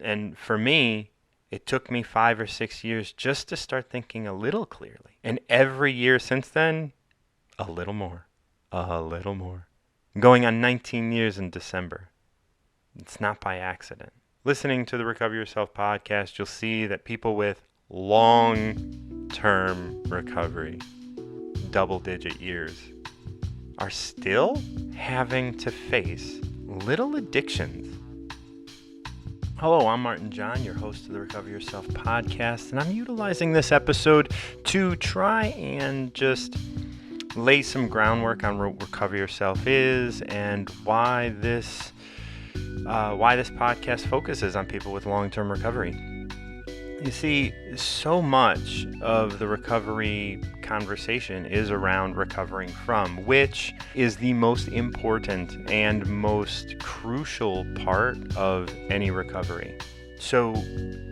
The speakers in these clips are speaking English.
And for me, it took me 5 or 6 years just to start thinking a little clearly. And every year since then, a little more, a little more. Going on 19 years in December. It's not by accident. Listening to the Recover Yourself podcast, you'll see that people with long-term recovery, double-digit years, are still having to face little addictions. Hello, I'm MartinJon, your host of the Recover Yourself podcast, and I'm utilizing this episode to try and just lay some groundwork on what Recover Yourself is and why this podcast focuses on people with long-term recovery. You see, so much of the recovery conversation is around recovering from, which is the most important and most crucial part of any recovery. So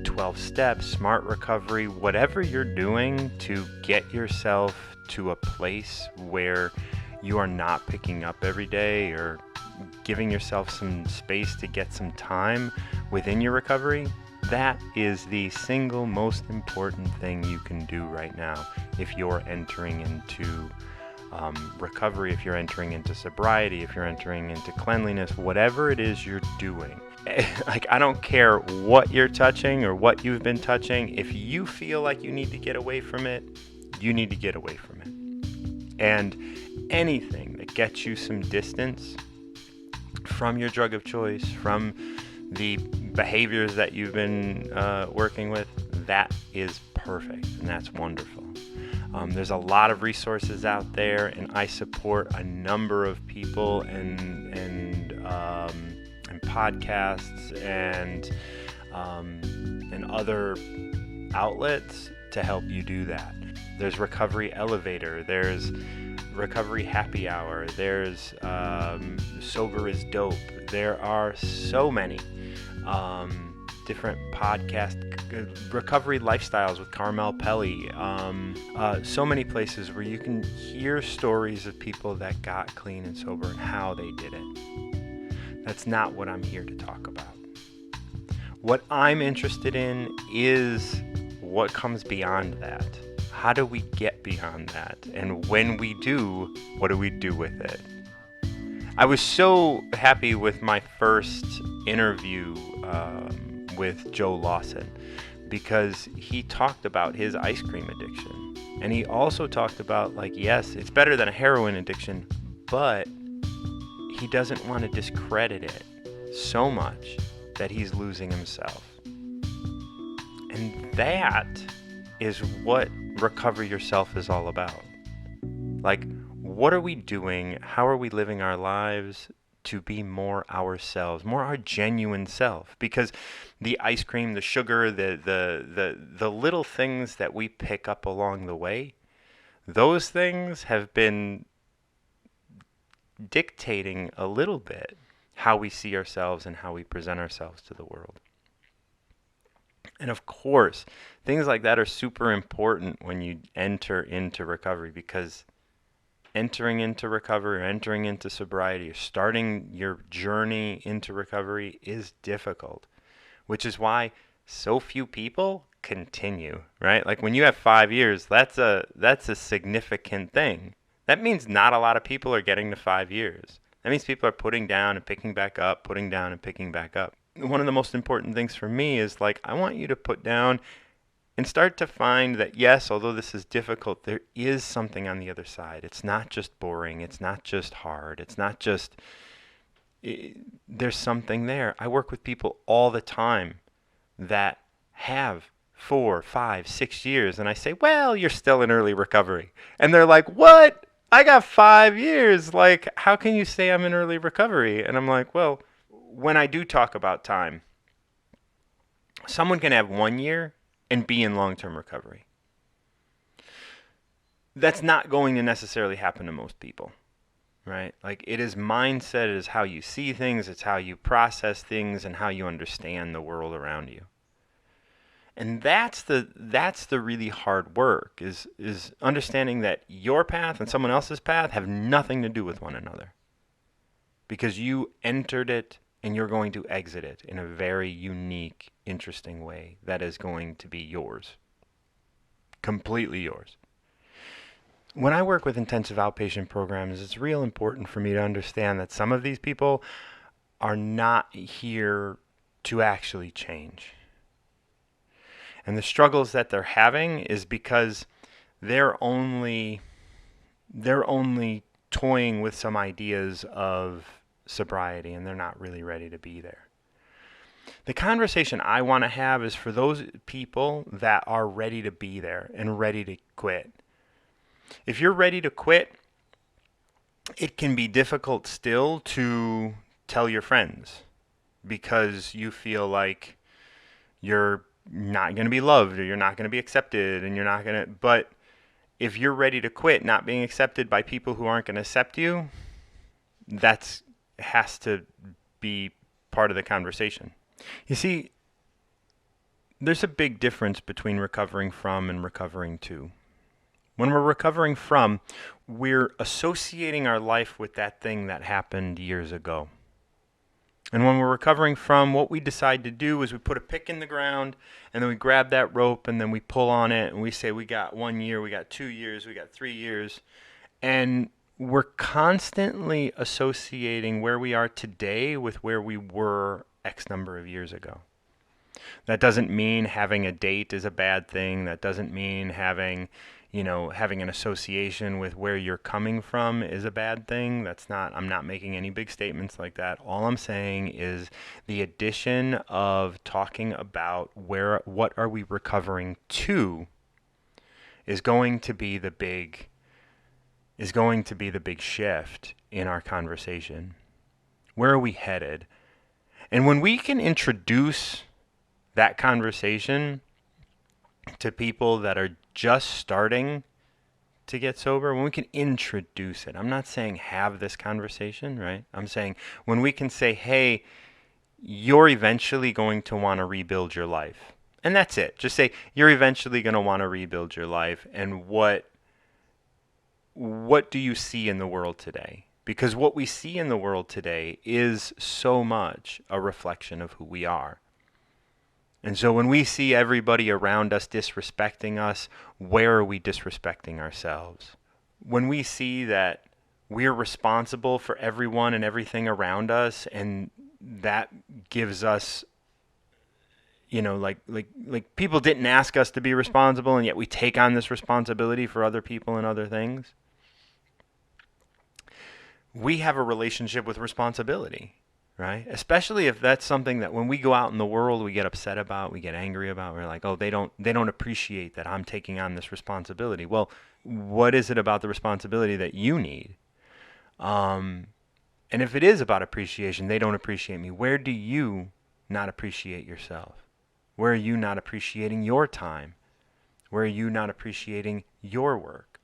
12 steps, smart recovery, whatever you're doing to get yourself to a place where you are not picking up every day or giving yourself some space to get some time within your recovery, that is the single most important thing you can do right now if you're entering into recovery, if you're entering into sobriety, if you're entering into cleanliness, whatever it is you're doing. Like, I don't care what you're touching or what you've been touching. If you feel like you need to get away from it, you need to get away from it. And anything that gets you some distance from your drug of choice, from the behaviors that you've been working with, that is perfect, and that's wonderful. There's a lot of resources out there, and I support a number of people and podcasts and other outlets to help you do that. There's Recovery Elevator, there's Recovery Happy Hour, there's Sober is Dope. There are so many different podcasts, Recovery Lifestyles with Carmel Pelly, so many places where you can hear stories of people that got clean and sober and how they did it. That's not what I'm here to talk about. What I'm interested in is what comes beyond that. How do we get beyond that? And when we do, what do we do with it? I was so happy with my first interview with Joe Lawson because he talked about his ice cream addiction. And he also talked about, like, yes, it's better than a heroin addiction, but he doesn't want to discredit it so much that he's losing himself. And that is what Recover Yourself is all about. Like, what are we doing? How are we living our lives to be more ourselves, more our genuine self? Because the ice cream, the sugar, the little things that we pick up along the way, those things have been dictating a little bit how we see ourselves and how we present ourselves to the world. And of course, things like that are super important when you enter into recovery, because entering into recovery or entering into sobriety or starting your journey into recovery is difficult, which is why so few people continue, right? Like, when you have 5 years, that's a significant thing. That means not a lot of people are getting to 5 years. That means people are putting down and picking back up, putting down and picking back up. One of the most important things for me is, like, I want you to put down and start to find that, yes, although this is difficult, there is something on the other side. It's not just boring. It's not just hard. It's not just, there's something there. I work with people all the time that have 4, 5, 6 years, and I say, well, you're still in early recovery. And they're like, what? I got 5 years. Like, how can you say I'm in early recovery? And I'm like, well, when I do talk about time, someone can have 1 year and be in long-term recovery. That's not going to necessarily happen to most people, right? Like, it is mindset, it is how you see things, it's how you process things, and how you understand the world around you. And that's the really hard work, is understanding that your path and someone else's path have nothing to do with one another, because you entered it and you're going to exit it in a very unique, interesting way that is going to be yours. Completely yours. When I work with intensive outpatient programs, it's real important for me to understand that some of these people are not here to actually change. And the struggles that they're having is because they're only toying with some ideas of sobriety, and they're not really ready to be there. The conversation I want to have is for those people that are ready to be there and ready to quit. If you're ready to quit, it can be difficult still to tell your friends because you feel like you're not going to be loved or you're not going to be accepted and you're not going to. But if you're ready to quit not being accepted by people who aren't going to accept you, that has to be part of the conversation. You see, there's a big difference between recovering from and recovering to. When we're recovering from, we're associating our life with that thing that happened years ago. And when we're recovering from, what we decide to do is we put a pick in the ground, and then we grab that rope, and then we pull on it, and we say we got 1 year, we got 2 years, we got 3 years. And we're constantly associating where we are today with where we were X number of years ago. That doesn't mean having a date is a bad thing. That doesn't mean having an association with where you're coming from is a bad thing. I'm not making any big statements like that. All I'm saying is the addition of talking about what are we recovering to is going to be the big shift in our conversation. Where are we headed? And when we can introduce that conversation to people that are just starting to get sober, when we can introduce it, I'm not saying have this conversation, right? I'm saying when we can say, hey, you're eventually going to want to rebuild your life. And that's it. Just say, you're eventually going to want to rebuild your life. And what do you see in the world today? Because what we see in the world today is so much a reflection of who we are. And so when we see everybody around us disrespecting us, where are we disrespecting ourselves? When we see that we're responsible for everyone and everything around us, and that gives us, like people didn't ask us to be responsible, and yet we take on this responsibility for other people and other things. We have a relationship with responsibility. Right? Especially if that's something that when we go out in the world, we get upset about, we get angry about. We're like, oh, they don't appreciate that I'm taking on this responsibility. Well, what is it about the responsibility that you need? And if it is about appreciation, they don't appreciate me. Where do you not appreciate yourself? Where are you not appreciating your time? Where are you not appreciating your work?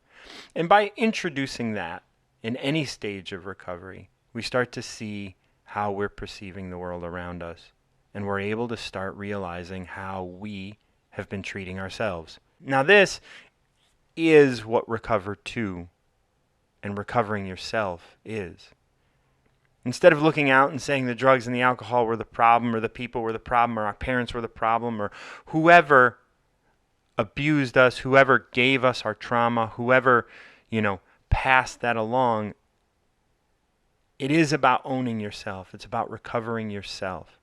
And by introducing that in any stage of recovery, we start to see how we're perceiving the world around us. And we're able to start realizing how we have been treating ourselves. Now this is what recover to and recovering yourself is. Instead of looking out and saying the drugs and the alcohol were the problem, or the people were the problem, or our parents were the problem, or whoever abused us, whoever gave us our trauma, whoever, passed that along, it is about owning yourself. It's about recovering yourself.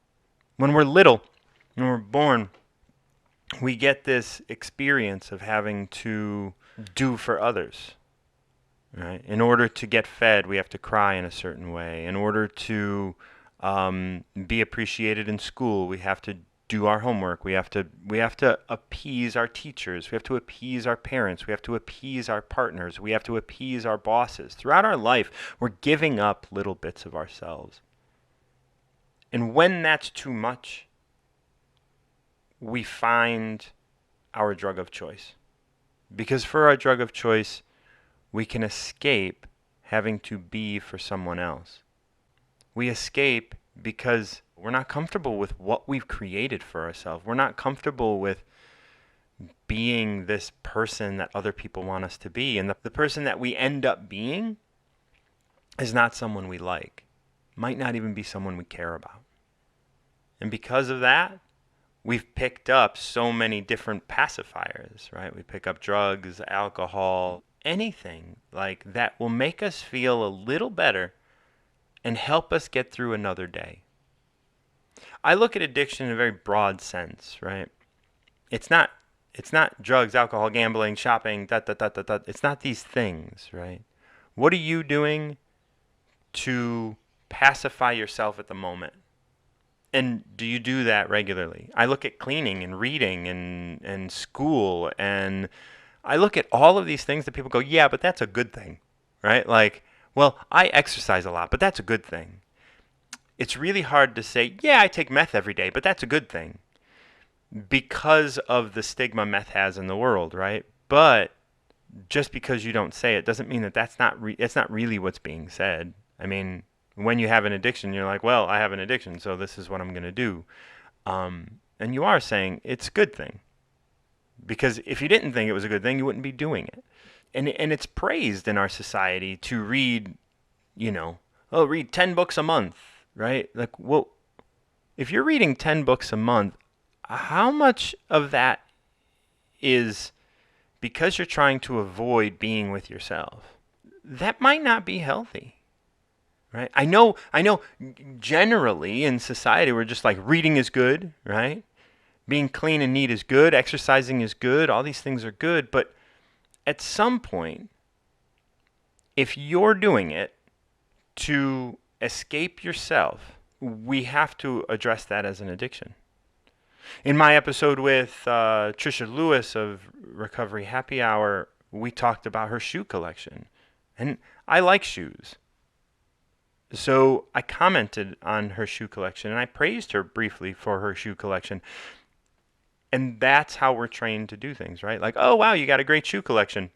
When we're little, when we're born, we get this experience of having to do for others. Right? In order to get fed, we have to cry in a certain way. In order to be appreciated in school, we have to do our homework. We have to appease our teachers. We have to appease our parents. We have to appease our partners. We have to appease our bosses. Throughout our life, we're giving up little bits of ourselves. And when that's too much, we find our drug of choice. Because for our drug of choice, we can escape having to be for someone else. We escape because we're not comfortable with what we've created for ourselves. We're not comfortable with being this person that other people want us to be. And the person that we end up being is not someone we like. might not even be someone we care about. And because of that, we've picked up so many different pacifiers, right? We pick up drugs, alcohol, anything like that will make us feel a little better and help us get through another day. I look at addiction in a very broad sense, right? It's not drugs, alcohol, gambling, shopping, It's not these things, right? What are you doing to pacify yourself at the moment? And do you do that regularly? I look at cleaning and reading and school, and I look at all of these things that people go, yeah, but that's a good thing, right? Like, well, I exercise a lot, but that's a good thing. It's really hard to say, yeah, I take meth every day, but that's a good thing, because of the stigma meth has in the world, right? But just because you don't say it doesn't mean that it's not really what's being said. I mean, when you have an addiction, you're like, well, I have an addiction, so this is what I'm going to do. And you are saying it's a good thing. Because if you didn't think it was a good thing, you wouldn't be doing it. And it's praised in our society to read, read 10 books a month, right? Like, well, if you're reading 10 books a month, how much of that is because you're trying to avoid being with yourself? That might not be healthy. Right? I know generally in society we're just like, reading is good, right? Being clean and neat is good, exercising is good, all these things are good, but at some point, if you're doing it to escape yourself, we have to address that as an addiction. In my episode with Trisha Lewis of Recovery Happy Hour, we talked about her shoe collection. And I like shoes. So I commented on her shoe collection, and I praised her briefly for her shoe collection. And that's how we're trained to do things, right? Like, oh, wow, you got a great shoe collection.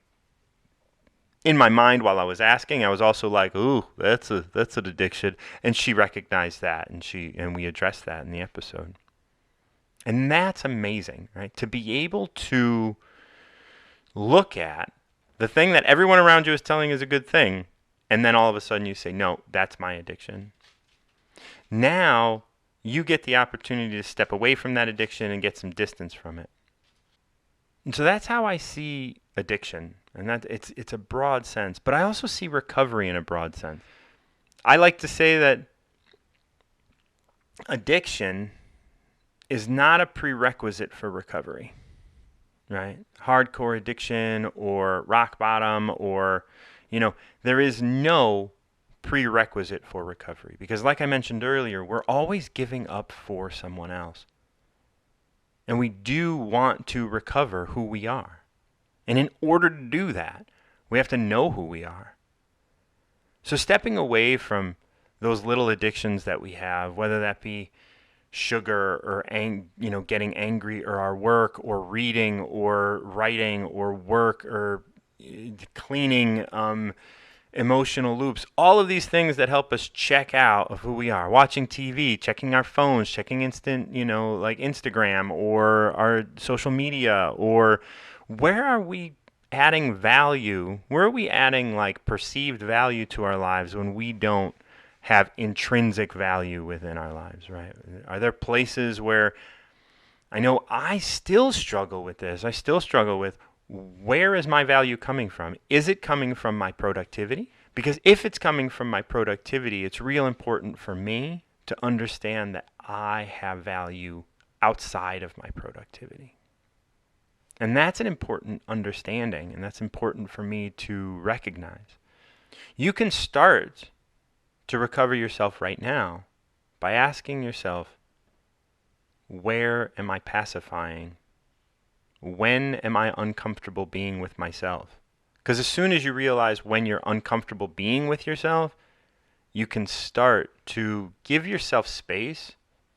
In my mind, while I was asking, I was also like, ooh, that's an addiction. And she recognized that, and we addressed that in the episode. And that's amazing, right? To be able to look at the thing that everyone around you is telling is a good thing, and then all of a sudden you say, no, that's my addiction. Now you get the opportunity to step away from that addiction and get some distance from it. And so that's how I see addiction. And that it's a broad sense. But I also see recovery in a broad sense. I like to say that addiction is not a prerequisite for recovery, right? Hardcore addiction or rock bottom or, there is no prerequisite for recovery. Because like I mentioned earlier, we're always giving up for someone else. And we do want to recover who we are. And in order to do that, we have to know who we are. So stepping away from those little addictions that we have, whether that be sugar or getting angry or our work or reading or writing or work or cleaning, emotional loops, all of these things that help us check out of who we are, watching TV, checking our phones, checking instant, like Instagram or our social media, or where are we adding value? Where are we adding like perceived value to our lives when we don't have intrinsic value within our lives, right? Are there places where I know I still struggle with this? I still struggle with, where is my value coming from? Is it coming from my productivity? Because if it's coming from my productivity, it's real important for me to understand that I have value outside of my productivity. And that's an important understanding, and that's important for me to recognize. You can start to recover yourself right now by asking yourself, where am I pacifying? When am I uncomfortable being with myself? Because as soon as you realize when you're uncomfortable being with yourself, you can start to give yourself space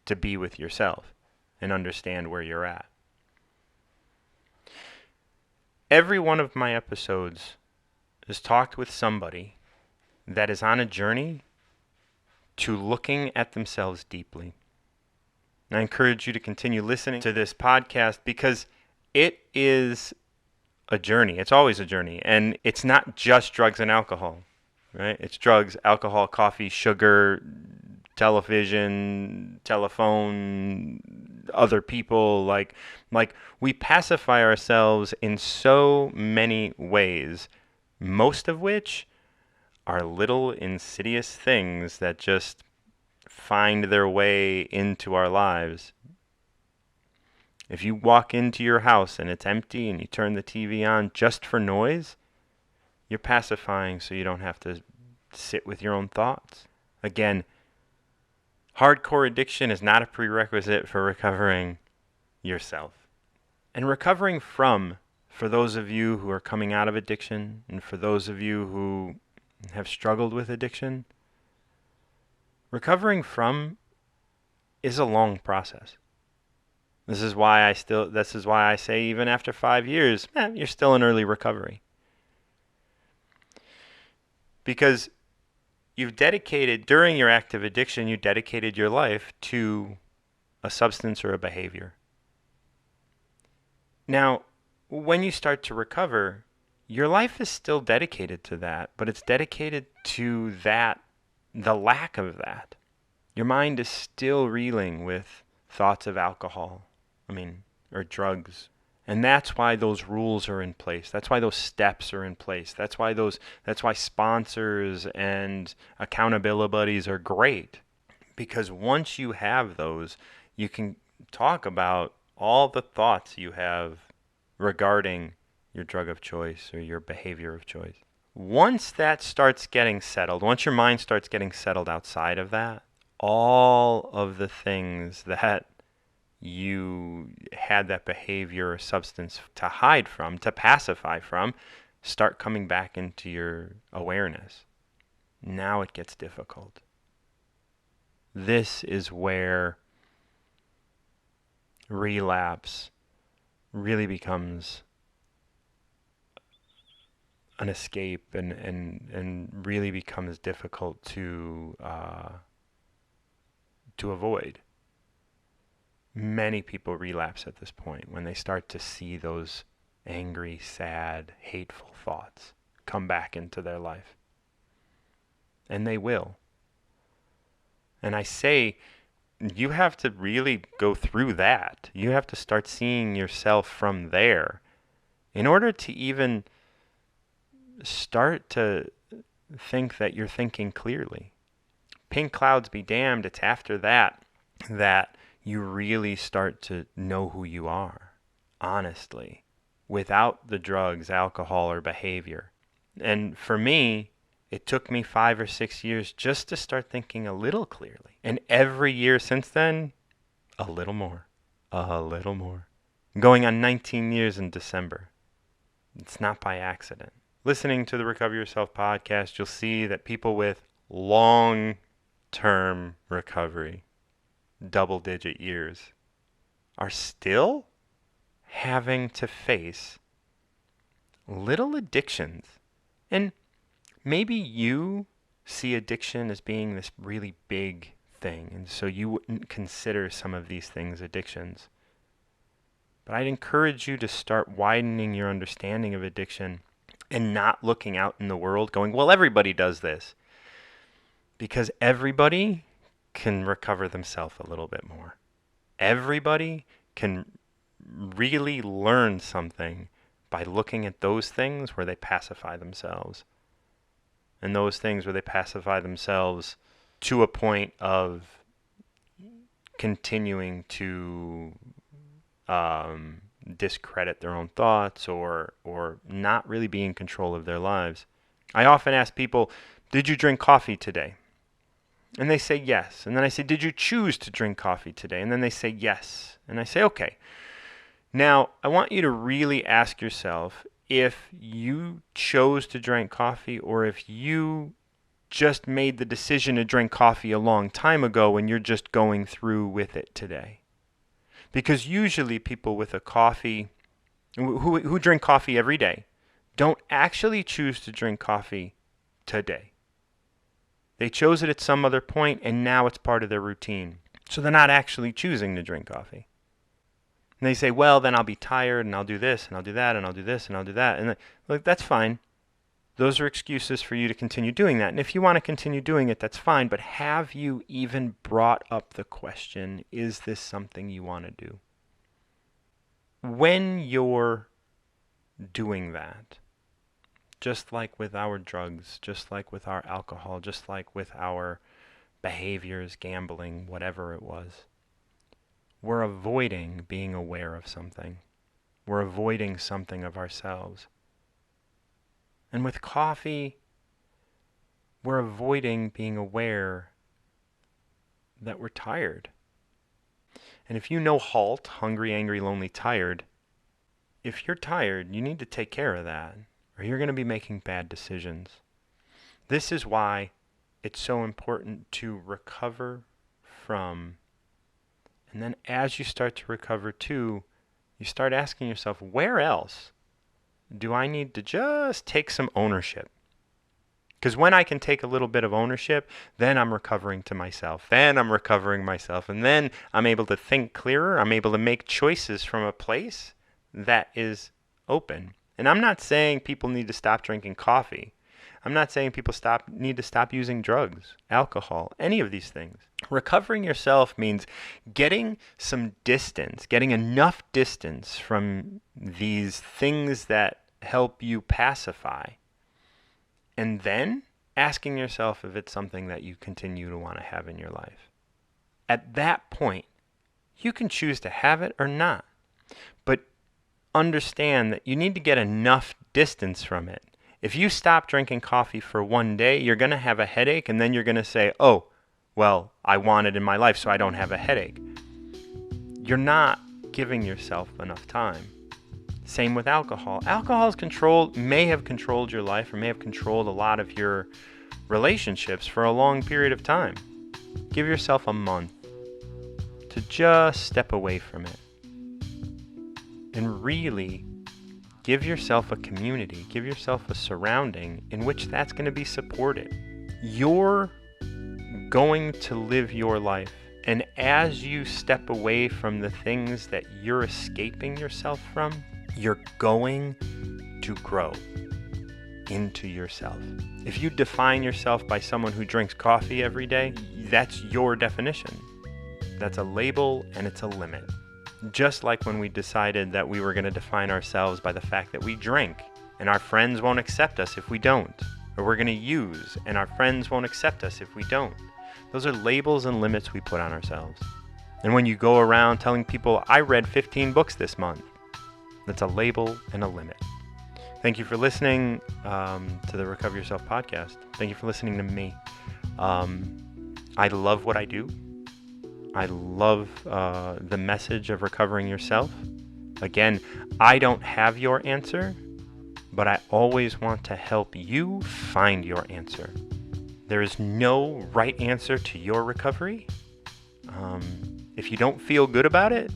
to be with yourself and understand where you're at. Every one of my episodes has talked with somebody that is on a journey to looking at themselves deeply. And I encourage you to continue listening to this podcast because it is a journey. It's always a journey. And it's not just drugs and alcohol, right? It's drugs, alcohol, coffee, sugar, television, telephone, other people. Like we pacify ourselves in so many ways, most of which are little insidious things that just find their way into our lives. If you walk into your house and it's empty and you turn the TV on just for noise, you're pacifying so you don't have to sit with your own thoughts. Again, hardcore addiction is not a prerequisite for recovering yourself. And recovering from, for those of you who are coming out of addiction and for those of you who have struggled with addiction, recovering from is a long process. This is why I say even after 5 years, you're still in early recovery. Because during your active addiction, you dedicated your life to a substance or a behavior. Now, when you start to recover, your life is still dedicated to that, but it's dedicated to the lack of that. Your mind is still reeling with thoughts of alcohol, or drugs. And that's why those rules are in place. That's why those steps are in place. That's why sponsors and accountability buddies are great. Because once you have those, you can talk about all the thoughts you have regarding your drug of choice or your behavior of choice. Once that starts getting settled, once your mind starts getting settled outside of that, all of the things that you had that behavior or substance to hide from, to pacify from, start coming back into your awareness. Now it gets difficult. This is where relapse really becomes an escape and really becomes difficult to avoid. Many people relapse at this point when they start to see those angry, sad, hateful thoughts come back into their life. And they will. And I say, you have to really go through that. You have to start seeing yourself from there in order to even start to think that you're thinking clearly. Pink clouds be damned, it's after that you really start to know who you are, honestly, without the drugs, alcohol, or behavior. And for me, it took me 5 or 6 years just to start thinking a little clearly. And every year since then, a little more. Going on 19 years in December. It's not by accident. Listening to the Recover Yourself podcast, you'll see that people with long-term recovery, double-digit years, are still having to face little addictions. And maybe you see addiction as being this really big thing, and so you wouldn't consider some of these things addictions. But I'd encourage you to start widening your understanding of addiction and not looking out in the world going, well, everybody does this. Because everybody can recover themselves a little bit more. Everybody can really learn something by looking at those things where they pacify themselves. And those things where they pacify themselves to a point of continuing to discredit their own thoughts or not really be in control of their lives. I often ask people, did you drink coffee today? And they say yes. And then I say, did you choose to drink coffee today? And then they say yes. And I say, okay. Now, I want you to really ask yourself if you chose to drink coffee or if you just made the decision to drink coffee a long time ago and you're just going through with it today. Because usually people with a coffee, who drink coffee every day, don't actually choose to drink coffee today. They chose it at some other point, and now it's part of their routine. So they're not actually choosing to drink coffee. And they say, well, then I'll be tired, and I'll do this, and I'll do that, and I'll do this, and I'll do that. And like, that's fine. those are excuses for you to continue doing that. And if you want to continue doing it, that's fine. But have you even brought up the question, is this something you want to do? When you're doing that, just like with our drugs, just like with our alcohol, just like with our behaviors, gambling, whatever it was, we're avoiding being aware of something. We're avoiding something of ourselves. And with coffee, we're avoiding being aware that we're tired. And if you know HALT, hungry, angry, lonely, tired, if you're tired, you need to take care of that, or you're going to be making bad decisions. This is why it's so important to recover from, and then as you start to recover too, you start asking yourself, where else do I need to just take some ownership? Because when I can take a little bit of ownership, then I'm recovering to myself. Then I'm recovering myself. And then I'm able to think clearer. I'm able to make choices from a place that is open. And I'm not saying people need to stop drinking coffee. I'm not saying people need to stop using drugs, alcohol, any of these things. Recovering yourself means getting some distance, getting enough distance from these things that help you pacify. And then asking yourself if it's something that you continue to want to have in your life. At that point, you can choose to have it or not. But understand that you need to get enough distance from it. If you stop drinking coffee for one day, you're going to have a headache, and then you're going to say, oh, well, I want it in my life, so I don't have a headache. You're not giving yourself enough time. Same with alcohol. Alcohol may have controlled your life, or may have controlled a lot of your relationships for a long period of time. Give yourself a month to just step away from it. And really give yourself a community, give yourself a surrounding in which that's going to be supported. You're going to live your life. And as you step away from the things that you're escaping yourself from, you're going to grow into yourself. If you define yourself by someone who drinks coffee every day, that's your definition. That's a label and it's a limit. Just like when we decided that we were going to define ourselves by the fact that we drink, and our friends won't accept us if we don't, or we're going to use, and our friends won't accept us if we don't. Those are labels and limits we put on ourselves. And when you go around telling people, I read 15 books this month, that's a label and a limit. Thank you for listening to the Recover Yourself podcast. Thank you for listening to me. I love what I do. I love the message of recovering yourself. Again, I don't have your answer, but I always want to help you find your answer. There is no right answer to your recovery. If you don't feel good about it,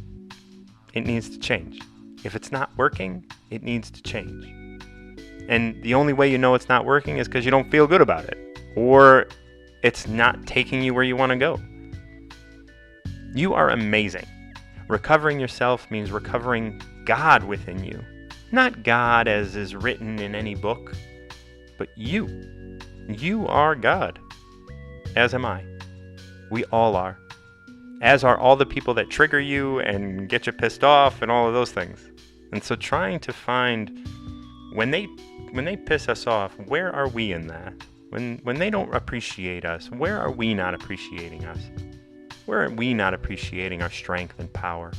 it needs to change. If it's not working, it needs to change. And the only way you know it's not working is because you don't feel good about it, or it's not taking you where you want to go. You are amazing. Recovering yourself means recovering God within you. Not God as is written in any book, but you. You are God, as am I. We all are. As are all the people that trigger you and get you pissed off and all of those things. And so trying to find, when they piss us off, where are we in that? When they don't appreciate us, where are we not appreciating us? Where are we not appreciating our strength and power?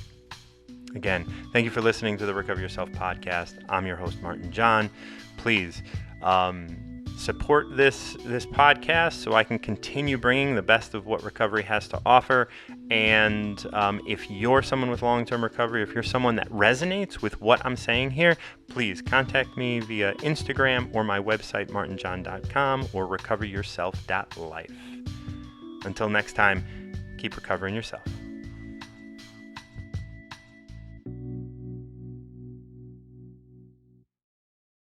Again, thank you for listening to the Recover Yourself podcast. I'm your host, MartinJon. Please support this podcast so I can continue bringing the best of what recovery has to offer. And if you're someone with long-term recovery, if you're someone that resonates with what I'm saying here, please contact me via Instagram or my website, martinjon.com, or recoveryourself.life. Until next time, keep recovering yourself.